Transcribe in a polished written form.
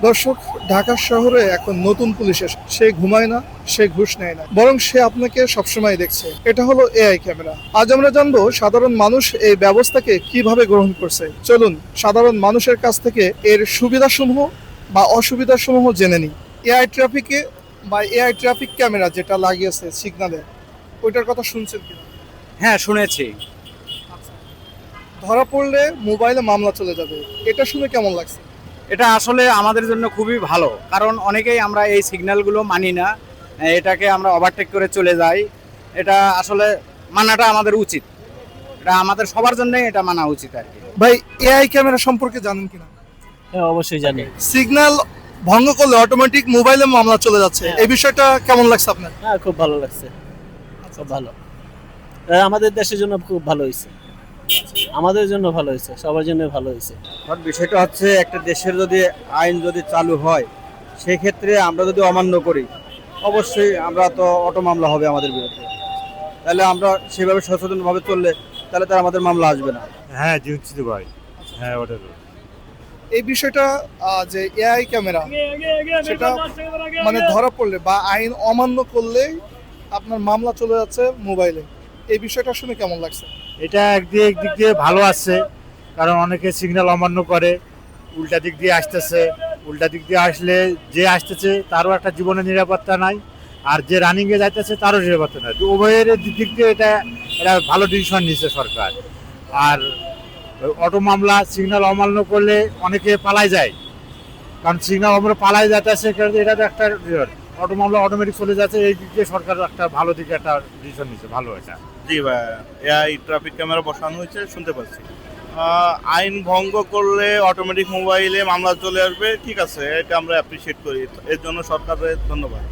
দর্শক, ঢাকা শহরে এখন নতুন পুলিশ এসে সে ঘুমায় না, সে ঘুষ নেয় না, বরং সে আপনাকে সবসময় দেখছে। এটা হলো এআই ক্যামেরা। আজ আমরা জানবো সাধারণ মানুষ এই ব্যবস্থাকে কিভাবে গ্রহণ করছে। চলুন সাধারণ মানুষের কাছ থেকে এর সুবিধাসমূহ বা অসুবিধাসমূহ জেনে নিই। এআই ট্রাফিকে বা এআই ট্রাফিক ক্যামেরা যেটা লাগিয়েছে সিগন্যালে, ওইটার কথা শুনছেন কিনা? হ্যাঁ, শুনেছি। ধরা পড়লে মোবাইলে মামলা চলে যাবে, এটা শুনে কেমন লাগছে? এটা আসলে আমাদের জন্য খুবই ভালো, কারণ অনেকেই আমরা এই সিগন্যালগুলো মানি না, এটাকে আমরা ওভারটেক করে চলে যাই। এটা আসলে মানাটা আমাদের উচিত, এটা আমাদের সবার জন্যই এটা মানা উচিত আর কি। ভাই, এআই ক্যামেরা সম্পর্কে জানেন কিনা? হ্যাঁ, অবশ্যই জানি। সিগন্যাল ভঙ্গ করলে অটোমেটিক মোবাইলে মামলা চলে যাচ্ছে, এই বিষয়টা কেমন লাগছে আপনার? হ্যাঁ, খুব ভালো লাগছে, খুব ভালো। আমাদের দেশের জন্য খুব ভালো হয়েছে, আমাদের জন্য ভালো হয়েছে, সবার জন্য ভালো হয়েছে। বিষয়টা হচ্ছে একটা দেশের যদি আইন যদি চালু হয়, সেক্ষেত্রে আমরা যদি অমান্য করি, অবশ্যই আমরা তো অটো মামলা হবে আমাদের বিরুদ্ধে। তাহলে আমরা সেভাবে সচেতনভাবে চললে তাহলে তার আমাদের মামলা আসবে না। হ্যাঁ জি হচ্ছে তো ভাই। হ্যাঁ ওটা তো এই বিষয়টা যে এআই ক্যামেরা, সেটা মানে ধরা পড়লে বা আইন অমান্য করলে আপনার মামলা চলে যাচ্ছে মোবাইলে, এই বিষয়টা শুনে কেমন লাগছে? এটা একদিক দিয়ে ভালো আছে, কারণ অনেকে সিগন্যাল অমান্য করে, উল্টা দিক দিয়ে আসতেছে। উল্টা দিক দিয়ে আসলে যে আসতেছে তারও একটা জীবনের নিরাপত্তা নাই, আর যে রানিংয়ে যাইতেছে তারও নিরাপত্তা নাই। তো উভয়ের দিক দিয়ে এটা ভালো ডিসিশন নিচ্ছে সরকার। আর অটো মামলা সিগন্যাল অমান্য করলে অনেকে পালাই যায়, কারণ সিগন্যাল আমরা পালাই যাইতেছে, এটা তো একটা অটো মামলা অটোমেটিক চলে যাচ্ছে। এই দিক দিয়ে সরকার একটা ভালো দিকে একটা ডিসিশন নিচ্ছে, ভালো এটা। জি ভাই, এআই ট্রাফিক ক্যামেরা বসানো হয়েছে, শুনতে পাচ্ছি। আইন ভঙ্গ করলে অটোমেটিক মোবাইলে মামলা চলে আসবে, ঠিক আছে, এটা আমরা অ্যাপ্রিসিয়েট করি, এর জন্য সরকারের ধন্যবাদ।